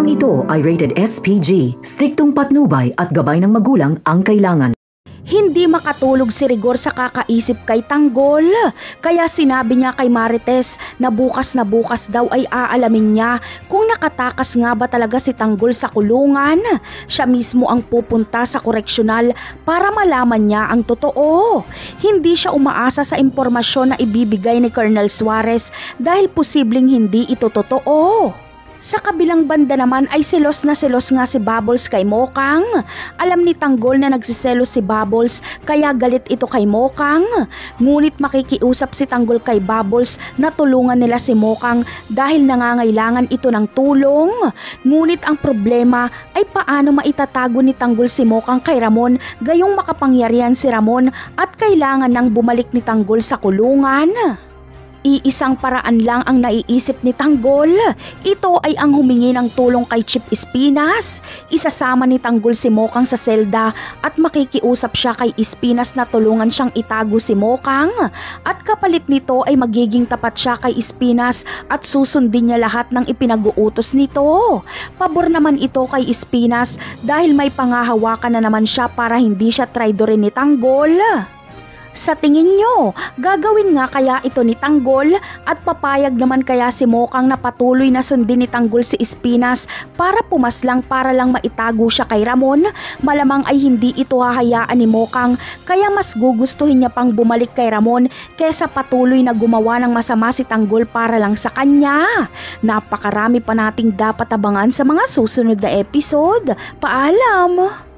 Programang ito ay rated SPG, striktong patnubay at gabay ng magulang ang kailangan. Hindi makatulog si Rigor sa kakaisip kay Tanggol. Kaya sinabi niya kay Marites na bukas daw ay aalamin niya kung nakatakas nga ba talaga si Tanggol sa kulungan. Siya mismo ang pupunta sa koreksyonal para malaman niya ang totoo. Hindi siya umaasa sa impormasyon na ibibigay ni Colonel Suarez dahil posibleng hindi ito totoo. Sa kabilang banda naman ay selos nga si Bubbles kay Mokang. Alam ni Tanggol na nagsiselos si Bubbles kaya galit ito kay Mokang. Ngunit makikiusap si Tanggol kay Bubbles na tulungan nila si Mokang dahil nangangailangan ito ng tulong. Ngunit ang problema ay paano maitatago ni Tanggol si Mokang kay Ramon gayong makapangyarihan si Ramon at kailangan nang bumalik ni Tanggol sa kulungan. Iisang paraan lang ang naiisip ni Tanggol. Ito ay ang humingi ng tulong kay Chief Espinas. Isasama ni Tanggol si Mokang sa selda at makikiusap siya kay Espinas na tulungan siyang itago si Mokang. At kapalit nito ay magiging tapat siya kay Espinas at susundin niya lahat ng ipinag-uutos nito. Pabor naman ito kay Espinas dahil may pangahawakan na naman siya para hindi siya traidorin ni Tanggol. Sa tingin nyo, gagawin nga kaya ito ni Tanggol at papayag naman kaya si Mokang na patuloy na sundin ni Tanggol si Espinas para pumaslang para lang maitago siya kay Ramon? Malamang ay hindi ito hahayaan ni Mokang kaya mas gugustuhin niya pang bumalik kay Ramon kesa patuloy na gumawa ng masama si Tanggol para lang sa kanya. Napakarami pa nating dapat abangan sa mga susunod na episode. Paalam!